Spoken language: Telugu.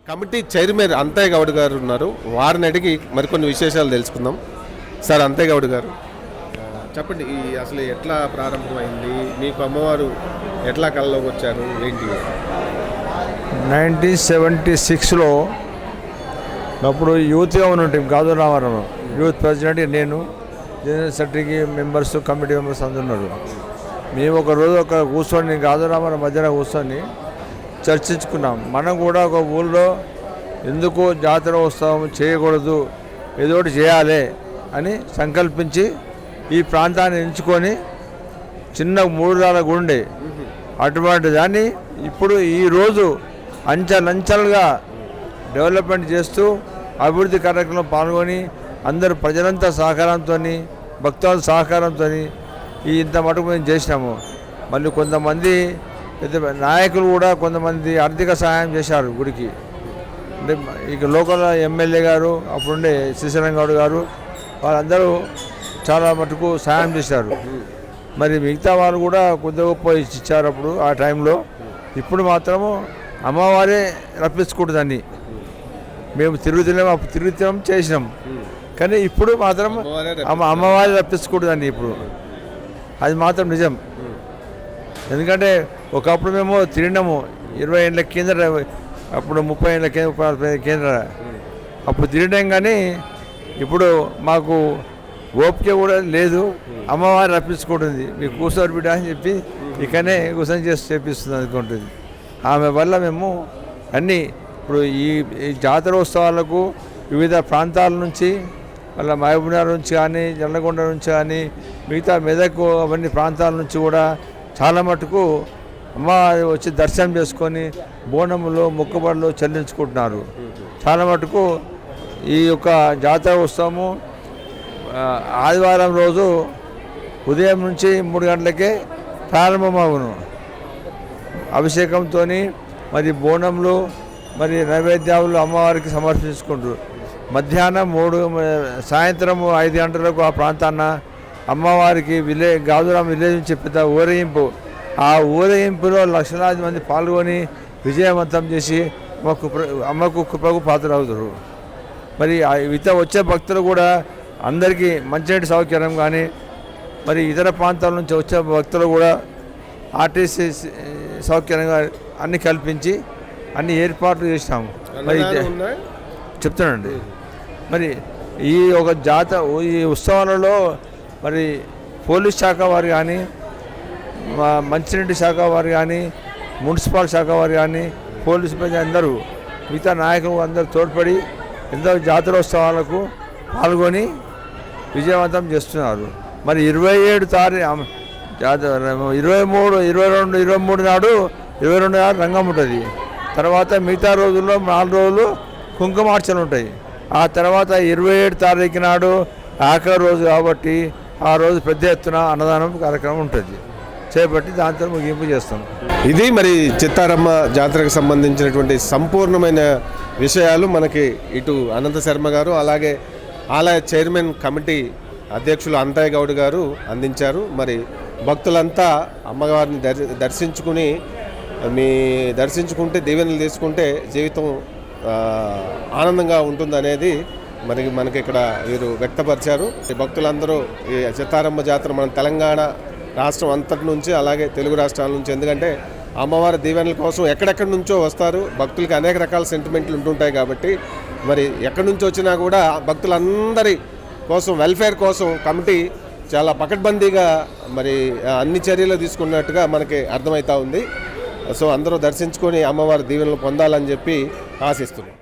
కమిటీ చైర్మన్ అంతయ్య గౌడ్ గారు ఉన్నారు. వారిని అడిగి మరికొన్ని విశేషాలు తెలుసుకుందాం. సార్ అంతయ్య గౌడ్ గారు, చెప్పండి, ఈ అసలు ఎట్లా ప్రారంభమైంది, మీకు అమ్మవారు ఎట్లా కళ్ళలోకి వచ్చారు, ఏంటి? 1976లో అప్పుడు యూత్గా ఉన్నట్టు గాజు రామారావు యూత్ ప్రెసిడెంట్, నేను జనరల్ సెక్రటరీకి మెంబర్స్, కమిటీ మెంబర్స్ అందరూ ఉన్నారు. మేము ఒకరోజు కూర్చొని గాజు రామారావు మధ్యన కూర్చొని చర్చించుకున్నాం. మనం కూడా ఒక ఊళ్ళో ఎందుకు జాతర ఉత్సవం చేయకూడదు, ఏదో ఒకటి చేయాలి అని సంకల్పించి ఈ ప్రాంతాన్ని ఎంచుకొని చిన్న 3 రాళ్ళ గుండె అటువంటి దాన్ని ఇప్పుడు ఈరోజు అంచెలంచెలుగా డెవలప్మెంట్ చేస్తూ అభివృద్ధి కార్యక్రమంలో పాల్గొని అందరూ ప్రజలంతా సహకారంతో, భక్తుల సహకారంతో ఇంత మటుకు మేము చేసినాము. మళ్ళీ కొంతమంది పెద్ద నాయకులు కూడా కొంతమంది ఆర్థిక సహాయం చేశారు గుడికి. అంటే ఇక లోకల్ ఎమ్మెల్యే గారు అప్పుడుండే శ్రీశైలం గౌడ్ గారు వాళ్ళందరూ చాలా మటుకు సహాయం చేశారు. మరి మిగతా వాళ్ళు కూడా కొద్ది గొప్ప ఇచ్చారు అప్పుడు ఆ టైంలో. ఇప్పుడు మాత్రము అమ్మవారే రప్పించకూడదని మేము తిరుగుతున్నాం చేసినాం. కానీ ఇప్పుడు మాత్రం అమ్మవారే రప్పించకూడదని ఇప్పుడు అది మాత్రం నిజం. ఎందుకంటే ఒకప్పుడు మేము తిరిగినాము 20 ఏళ్ళ కింద, అప్పుడు 30 ఏళ్ళ కింద, 40 కేంద్ర అప్పుడు తిరిగినాం. కానీ ఇప్పుడు మాకు ఓపిక కూడా లేదు. అమ్మవారు రప్పించుకుంటుంది, మీకు కూర్చోరు బిడ్డ అని చెప్పి ఇకనే కూర్చొని చేసి చేపిస్తుంది అనుకుంటుంది. ఆమె వల్ల మేము అన్నీ ఇప్పుడు ఈ జాతర ఉత్సవాలకు వివిధ ప్రాంతాల నుంచి, మళ్ళీ మహబూబ్నగర్ నుంచి కానీ, జల్లగొండ నుంచి కానీ, మిగతా మెదక్ అవన్నీ ప్రాంతాల నుంచి కూడా చాలా మటుకు అమ్మవారు వచ్చి దర్శనం చేసుకొని బోనములు, మొక్కుబడులు చెల్లించుకుంటున్నారు. చాలా మటుకు ఈ యొక్క జాతర ఉత్సవము ఆదివారం రోజు ఉదయం నుంచి 3 గంటలకే ప్రారంభమవును. అభిషేకంతో మరి బోనంలు, మరి నైవేద్యాలు అమ్మవారికి సమర్పించుకుంటారు. మధ్యాహ్నం సాయంత్రం 5 గంటలకు ఆ ప్రాంతాన్న అమ్మవారికి గాజురాం విలేజ్ నుంచి పెద్ద ఊరేగింపు. ఆ ఊరేగింపులో లక్షలాది మంది పాల్గొని విజయవంతం చేసి అమ్మకు కృపకు పాత్రవుతారు. మరి వచ్చే భక్తులు కూడా అందరికీ మంచినీటి సౌకర్యం కానీ, మరి ఇతర ప్రాంతాల నుంచి వచ్చే భక్తులు కూడా ఆర్టీసీ సౌకర్యంగా అన్ని కల్పించి అన్ని ఏర్పాట్లు చేసినాము. మరి చెప్తానండి, మరి ఈ ఒక ఈ ఉత్సవాలలో మరి పోలీస్ శాఖ వారు కానీ, మంచినీటి శాఖ వారు కానీ, మున్సిపల్ శాఖ వారు కానీ, పోలీసు ప్రజలు అందరూ, మిగతా నాయకులు అందరూ తోడ్పడి ఎంతో జాతరోత్సవాలకు పాల్గొని విజయవంతం చేస్తున్నారు. మరి 27 తారీఖు 23, 22, 23 నాడు 22 నాడు రంగం ఉంటుంది. తర్వాత మిగతా రోజుల్లో 4 రోజులు కుంకుమార్చనలు ఉంటాయి. ఆ తర్వాత 27 తారీఖు నాడు ఆఖరి రోజు కాబట్టి ఆ రోజు పెద్ద ఎత్తున అన్నదానం కార్యక్రమం ఉంటుంది చేపట్టి దాంతో ముగింపు చేస్తాం. ఇది మరి చిత్తారమ్మ జాతరకు సంబంధించినటువంటి సంపూర్ణమైన విషయాలు మనకి ఇటు అనంత శర్మ గారు, అలాగే ఆలయ చైర్మన్ కమిటీ అధ్యక్షులు అంతయ్య గౌడ్ గారు అందించారు. మరి భక్తులంతా అమ్మవారిని దర్శించుకుంటే దీవెనలు తీసుకుంటే జీవితం ఆనందంగా ఉంటుందనేది మనకి ఇక్కడ వీరు వ్యక్తపరిచారు. భక్తులందరూ ఈ చిత్తారమ్మ జాతర మన తెలంగాణ రాష్ట్రం అంతటి నుంచి, అలాగే తెలుగు రాష్ట్రాల నుంచి, ఎందుకంటే అమ్మవారి దీవెనల కోసం ఎక్కడెక్కడి నుంచో వస్తారు. భక్తులకి అనేక రకాల సెంటిమెంట్లు ఉంటుంటాయి కాబట్టి మరి ఎక్కడి నుంచి వచ్చినా కూడా భక్తులందరి కోసం, వెల్ఫేర్ కోసం కమిటీ చాలా పకడ్బందీగా మరి అన్ని చర్యలు తీసుకున్నట్టుగా మనకి అర్థమవుతా ఉంది. సో అందరూ దర్శించుకొని అమ్మవారి దీవెనలు పొందాలని చెప్పి ఆశిస్తున్నాం.